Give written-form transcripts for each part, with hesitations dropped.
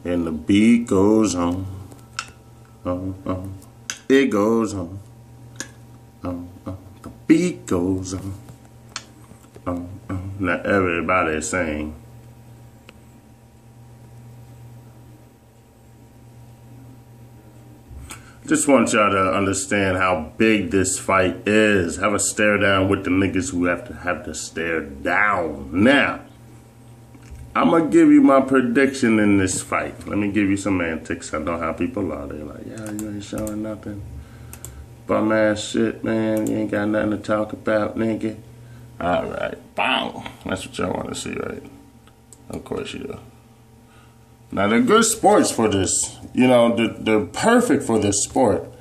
And the beat goes on. It goes on. The beat goes on. Now everybody sing. Just want y'all to understand how big this fight is. Have a stare down with the niggas who have to stare down. Now, I'm going to give you my prediction in this fight. Let me give you some antics. I know how people are. They're like, yeah, you ain't showing nothing. Bum ass shit, man. You ain't got nothing to talk about, nigga. All right. Bow. That's what y'all want to see, right? Of course you do. Now, they're good sports for this. You know, they're perfect for this sport.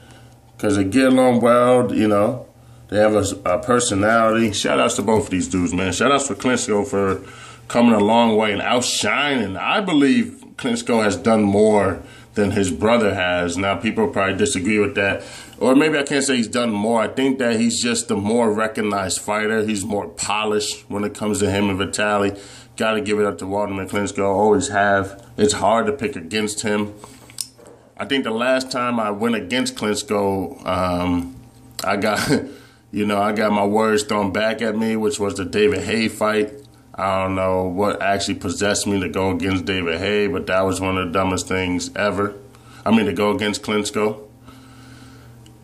Because they get along well, you know. They have a personality. Shout-outs to both of these dudes, man. Shout-outs for Klitschko for coming a long way and outshining. I believe Klitschko has done more than his brother has. Now, people probably disagree with that. Or maybe I can't say he's done more. I think that he's just a more recognized fighter. He's more polished when it comes to him and Vitaly. Got to give it up to Wladimir Klitschko. Always have. It's hard to pick against him. I think the last time I went against Klitschko, I got my words thrown back at me, which was the David Haye fight. I don't know what actually possessed me to go against David Haye, but that was one of the dumbest things ever. To go against Klitschko.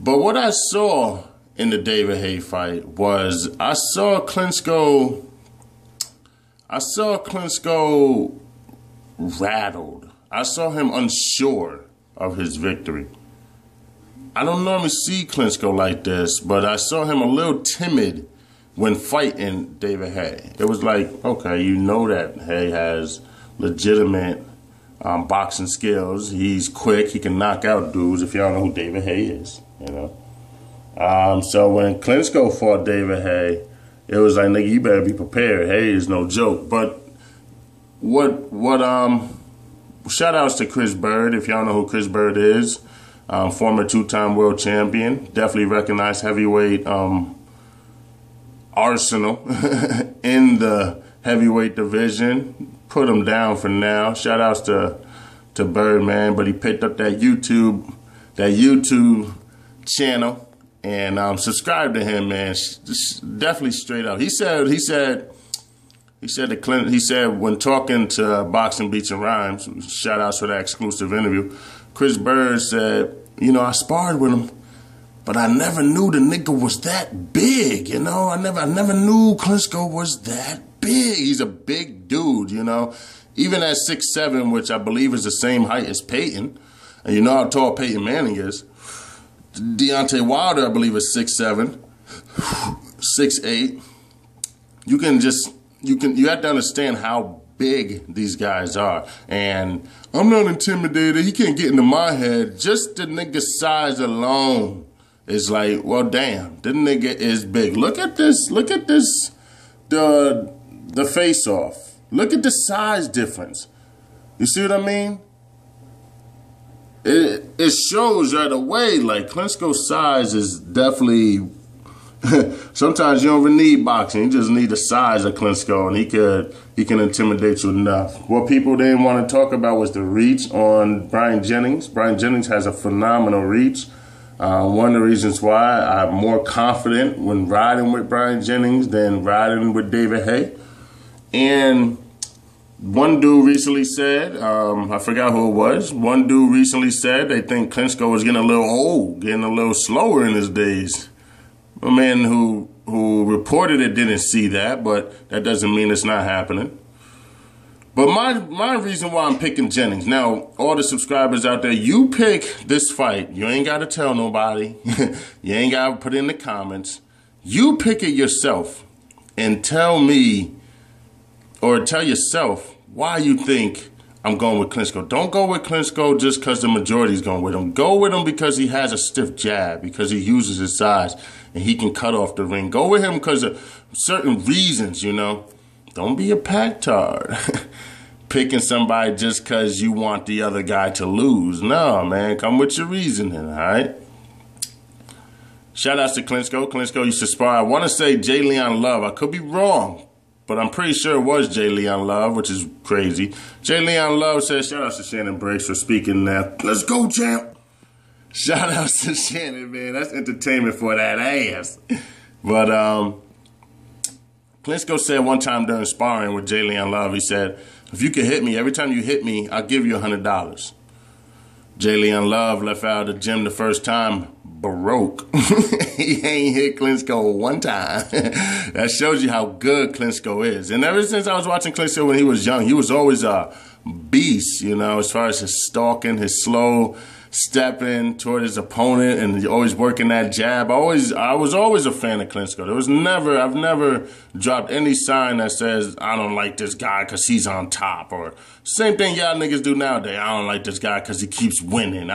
But what I saw in the David Haye fight was I saw Klitschko rattled. I saw him unsure of his victory. I don't normally see Klitschko like this, but I saw him a little timid when fighting David Haye. It was like, okay, you know that Haye has legitimate boxing skills. He's quick. He can knock out dudes, if y'all know who David Haye is, you know. So when Klitschko fought David Haye, it was like, nigga, you better be prepared. Haye is no joke. But shout outs to Chris Bird, if y'all know who Chris Bird is. Former two-time world champion. Definitely recognized heavyweight arsenal in the heavyweight division. Put him down for now. Shout outs to Bird, man. But he picked up that YouTube channel and subscribe to him, man. Definitely straight up. He said when talking to Boxing Beats and Rhymes, shout outs for that exclusive interview, Chris Bird said, you know, I sparred with him, but I never knew the nigga was that big, you know. I never knew Klitschko was that big. He's a big dude, you know. Even at 6'7", which I believe is the same height as Peyton, and you know how tall Peyton Manning is. Deontay Wilder, I believe, is 6'7", 6'8". You have to understand how big these guys are. And I'm not intimidated. He can't get into my head. Just the nigga size alone is like, well, damn, the nigga is big. Look at this, the face off. Look at the size difference. You see what I mean? It shows right away, like, Klitschko's size is definitely, sometimes you don't even need boxing. You just need the size of Klitschko, and he can intimidate you enough. What people didn't want to talk about was the reach on Bryant Jennings. Bryant Jennings has a phenomenal reach. One of the reasons why I'm more confident when riding with Bryant Jennings than riding with David Haye. And one dude recently said, I forgot who it was. One dude recently said they think Klitschko was getting a little old, getting a little slower in his days. A man who reported it didn't see that, but that doesn't mean it's not happening. But my reason why I'm picking Jennings, now, all the subscribers out there, you pick this fight. You ain't got to tell nobody. You ain't got to put it in the comments. You pick it yourself and tell me, or tell yourself why you think I'm going with Klitschko. Don't go with Klitschko just because the majority's going with him. Go with him because he has a stiff jab, because he uses his size and he can cut off the ring. Go with him because of certain reasons, you know. Don't be a packtard. Picking somebody just because you want the other guy to lose. No, man. Come with your reasoning, all right? Shout outs to Klitschko. Klitschko used to spar. I want to say J. Leon Love. I could be wrong. but I'm pretty sure it was J. Leon Love, which is crazy. J. Leon Love says, shout out to Shannon Briggs for speaking now. Let's go, champ. Shout out to Shannon, man. That's entertainment for that ass. But Klitschko said one time during sparring with J. Leon Love, he said, if you can hit me, every time you hit me, I'll give you $100. J. Leon Love left out of the gym the first time broke. He ain't hit Klitschko one time. That shows you how good Klitschko is. And ever since I was watching Klitschko when he was young, he was always a beast, you know, as far as his stalking, his slow stepping toward his opponent, and always working that jab. I was always a fan of Klitschko. I've never dropped any sign that says I don't like this guy because he's on top, or same thing y'all niggas do nowadays. I don't like this guy because he keeps winning.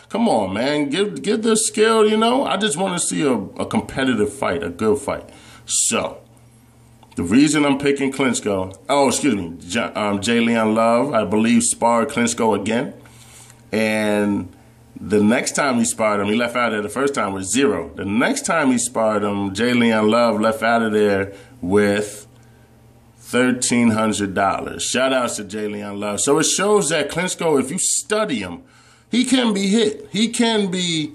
Come on, man, give the skill, you know. I just want to see a competitive fight, a good fight. So the reason I'm picking Klitschko, J. Leon Love, I believe sparred Klitschko again, and the next time he sparred him, he left out of there the first time with $0. The next time he sparred him, J. Leon Love left out of there with $1,300. Shout outs to J. Leon Love. So it shows that Klitschko, if you study him, he can be hit. He can be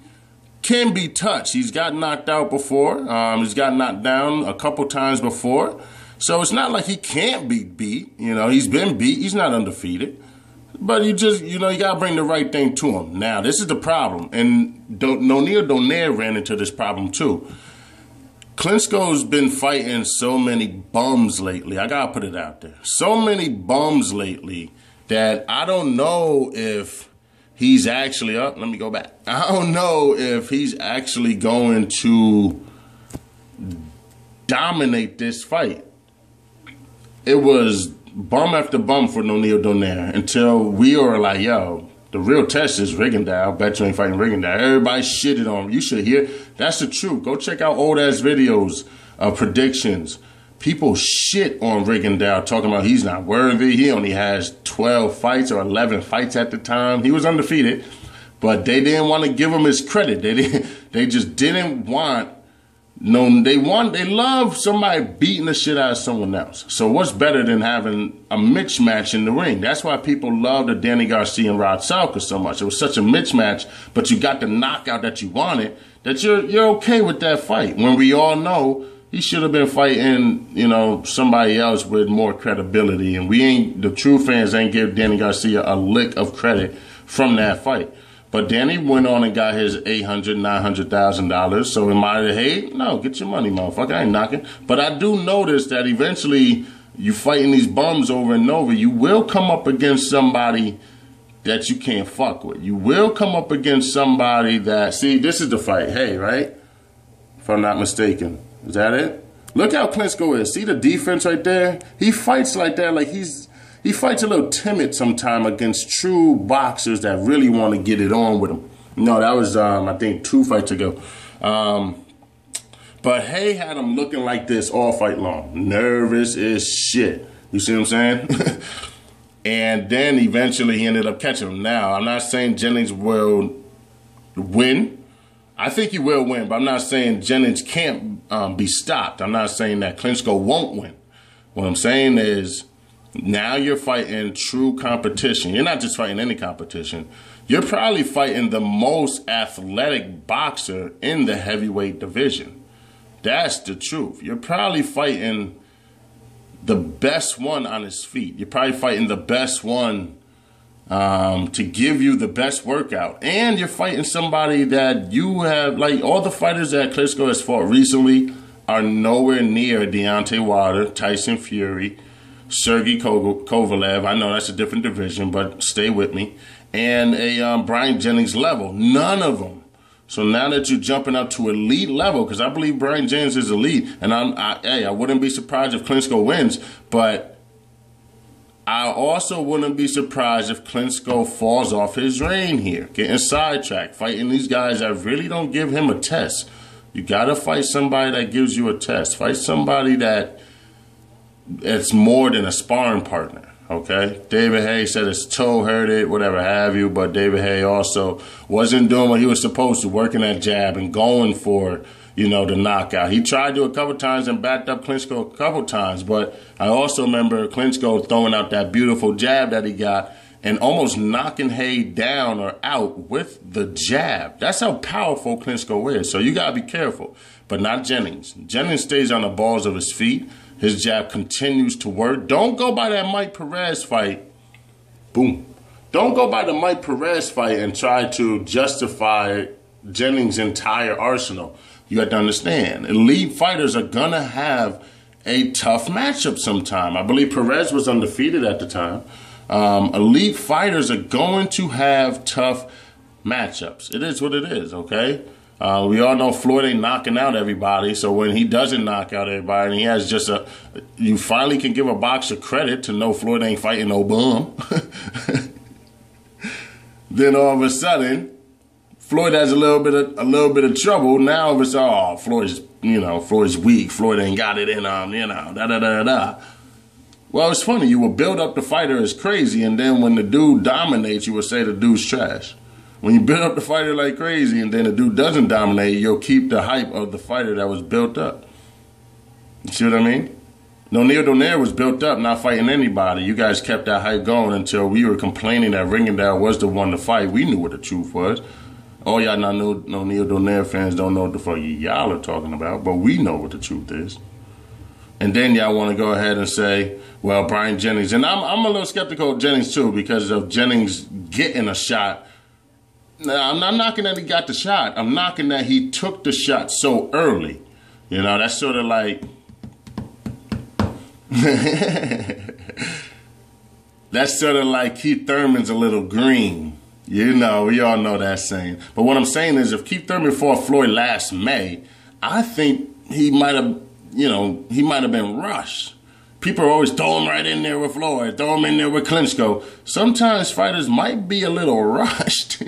touched. He's got knocked out before. He's got knocked down a couple times before. So it's not like he can't be beat. You know, he's been beat. He's not undefeated. But you got to bring the right thing to him. Now, this is the problem. And Nonir Donaire ran into this problem, too. Klitschko's been fighting so many bums lately. I got to put it out there. So many bums lately that I don't know if he's actually up. Let me go back. I don't know if he's actually going to dominate this fight. It was bum after bum for Nonir Donaire until we were like, yo, the real test is Rigondeaux. Bet you ain't fighting Rigondeaux. Everybody shitted on him. You should hear. That's the truth. Go check out old-ass videos of predictions. People shit on Rigondeaux, talking about he's not worthy. He only has 12 fights or 11 fights at the time. He was undefeated, but they didn't want to give him his credit. They just didn't want. No, they love somebody beating the shit out of someone else. So what's better than having a mismatch in the ring? That's why people love the Danny Garcia and Rod Salka so much. It was such a mismatch, but you got the knockout that you wanted, that you're okay with that fight. When we all know he should have been fighting, you know, somebody else with more credibility. And the true fans ain't give Danny Garcia a lick of credit from that fight. But Danny went on and got his $800,000, $900,000. So am I the hate? No, get your money, motherfucker. I ain't knocking. But I do notice that eventually you fighting these bums over and over, you will come up against somebody that you can't fuck with. You will come up against somebody that, see, this is the fight. Hey, right? If I'm not mistaken. Is that it? Look how Klitschko is. See the defense right there? He fights like that, like he fights a little timid sometime against true boxers that really want to get it on with him. No, that was, I think, 2 fights ago. But Hay had him looking like this all fight long. Nervous as shit. You see what I'm saying? And then eventually he ended up catching him. Now, I'm not saying Jennings will win. I think he will win, but I'm not saying Jennings can't be stopped. I'm not saying that Klitschko won't win. What I'm saying is, now you're fighting true competition. You're not just fighting any competition. You're probably fighting the most athletic boxer in the heavyweight division. That's the truth. You're probably fighting the best one on his feet. You're probably fighting the best one to give you the best workout. And you're fighting somebody that you have, like all the fighters that Klitschko has fought recently are nowhere near Deontay Wilder, Tyson Fury, Sergey Kovalev. I know that's a different division, but stay with me. And a Bryant Jennings level. None of them. So now that you're jumping up to elite level, because I believe Bryant Jennings is elite, and I wouldn't be surprised if Klitschko wins, but I also wouldn't be surprised if Klitschko falls off his reign here, getting sidetracked, fighting these guys that really don't give him a test. You got to fight somebody that gives you a test. Fight somebody it's more than a sparring partner, okay? David Haye said his toe hurt it, whatever have you, but David Haye also wasn't doing what he was supposed to, working that jab and going for, you know, the knockout. He tried to a couple times and backed up Klitschko a couple times, but I also remember Klitschko throwing out that beautiful jab that he got and almost knocking Hay down or out with the jab. That's how powerful Klitschko is. So you got to be careful, but not Jennings. Jennings stays on the balls of his feet. His jab continues to work. Don't go by that Mike Perez fight. Boom. Don't go by the Mike Perez fight and try to justify Jennings' entire arsenal. You have to understand, elite fighters are going to have a tough matchup sometime. I believe Perez was undefeated at the time. Elite fighters are going to have tough matchups. It is what it is, okay? We all know Floyd ain't knocking out everybody, so when he doesn't knock out everybody, and he has just you finally can give a boxer credit to know Floyd ain't fighting no bum. Then all of a sudden, Floyd has a little bit of trouble. Now all of a sudden, Floyd's weak. Floyd ain't got it in him, da. Well, it's funny. You will build up the fighter as crazy, and then when the dude dominates, you will say the dude's trash. When you build up the fighter like crazy, and then the dude doesn't dominate, you'll keep the hype of the fighter that was built up. You see what I mean? Neil Donaire was built up, not fighting anybody. You guys kept that hype going until we were complaining that Ringendahl was the one to fight. We knew what the truth was. All y'all not know, no Neil Donaire fans don't know what the fuck y'all are talking about, but we know what the truth is. And then y'all want to go ahead and say, well, Bryant Jennings. And I'm a little skeptical of Jennings too because of Jennings getting a shot. Now, I'm not knocking that he got the shot. I'm knocking that he took the shot so early. You know, that's sort of like... That's sort of like Keith Thurman's a little green. You know, we all know that saying. But what I'm saying is if Keith Thurman fought Floyd last May, I think he might have, he might have been rushed. People always throw him right in there with Floyd, throw him in there with Klitschko. Sometimes fighters might be a little rushed.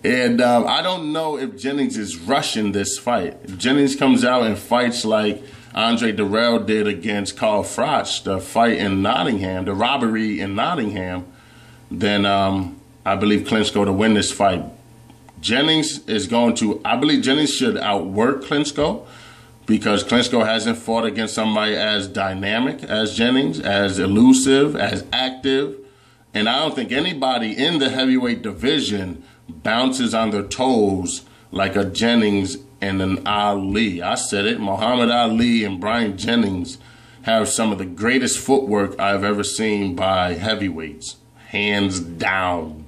And I don't know if Jennings is rushing this fight. If Jennings comes out and fights like Andre Durrell did against Carl Froch, the fight in Nottingham, the robbery in Nottingham, then I believe Klitschko to win this fight. I believe Jennings should outwork Klitschko because Klitschko hasn't fought against somebody as dynamic as Jennings, as elusive, as active. And I don't think anybody in the heavyweight division bounces on their toes like a Jennings and an Ali. I said it, Muhammad Ali and Bryant Jennings have some of the greatest footwork I've ever seen by heavyweights. Hands down.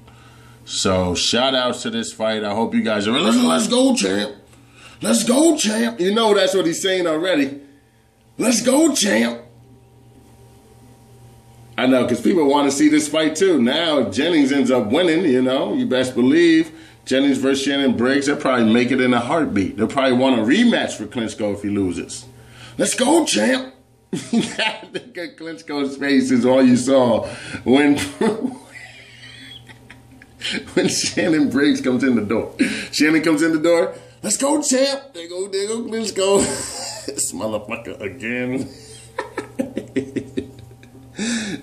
So shout outs to this fight. I hope you guys are let's go, champ. Let's go, champ. You know that's what he's saying already. Let's go, champ. I know, because people want to see this fight too. Now, if Jennings ends up winning, you best believe Jennings versus Shannon Briggs, they'll probably make it in a heartbeat. They'll probably want a rematch for Klitschko if he loses. Let's go, champ. That nigga Klitschko's face is all you saw when Shannon Briggs comes in the door. Shannon comes in the door. Let's go, champ. There go Klitschko. This motherfucker again.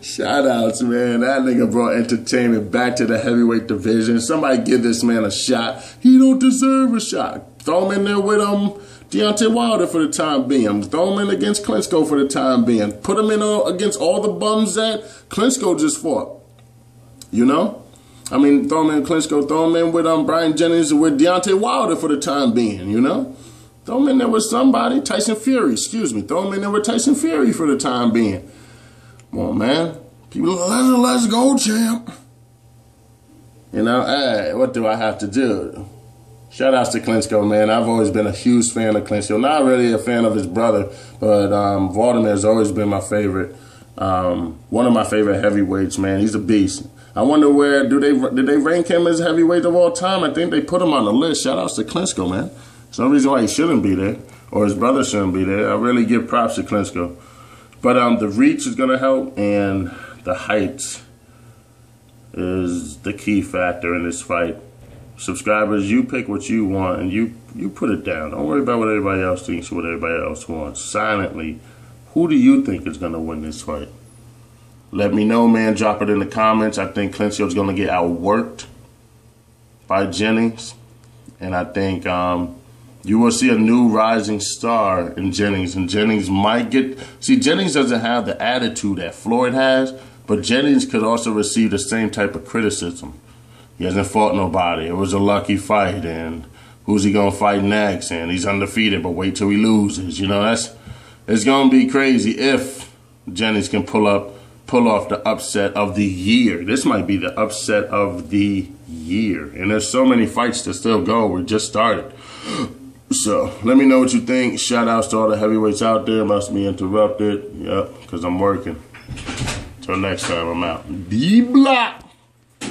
Shout outs, man. That nigga brought entertainment back to the heavyweight division. Somebody give this man a shot. He don't deserve a shot. Throw him in there with Deontay Wilder for the time being. Throw him in against Klitschko for the time being. Put him in against all the bums that Klitschko just fought. I mean, throw him in Klitschko. Throw him in with Bryant Jennings and with Deontay Wilder for the time being, Throw him in there with somebody. Tyson Fury, excuse me. Throw him in there with Tyson Fury for the time being. Come on, man. People, let's go, champ. Hey, what do I have to do? Shout outs to Klitschko, man. I've always been a huge fan of Klitschko. Not really a fan of his brother, but Wladimir has always been my favorite. One of my favorite heavyweights, man. He's a beast. I wonder did they rank him as heavyweight of all time? I think they put him on the list. Shout outs to Klitschko, man. There's no reason why he shouldn't be there, or his brother shouldn't be there. I really give props to Klitschko. But the reach is going to help, and the height is the key factor in this fight. Subscribers, you pick what you want, and you put it down. Don't worry about what everybody else thinks or what everybody else wants. Silently, who do you think is going to win this fight? Let me know, man. Drop it in the comments. I think Klitschko's going to get outworked by Jennings, and I think you will see a new rising star in Jennings. And Jennings might get... See, Jennings doesn't have the attitude that Floyd has, but Jennings could also receive the same type of criticism. He hasn't fought nobody. It was a lucky fight, and who's he going to fight next? And he's undefeated, but wait till he loses. You know, it's going to be crazy if Jennings can pull off the upset of the year. This might be the upset of the year. And there's so many fights to still go. We just started. So let me know what you think. Shout outs to all the heavyweights out there. Must be interrupted. Yep, because I'm working. Till next time, I'm out. D-Block.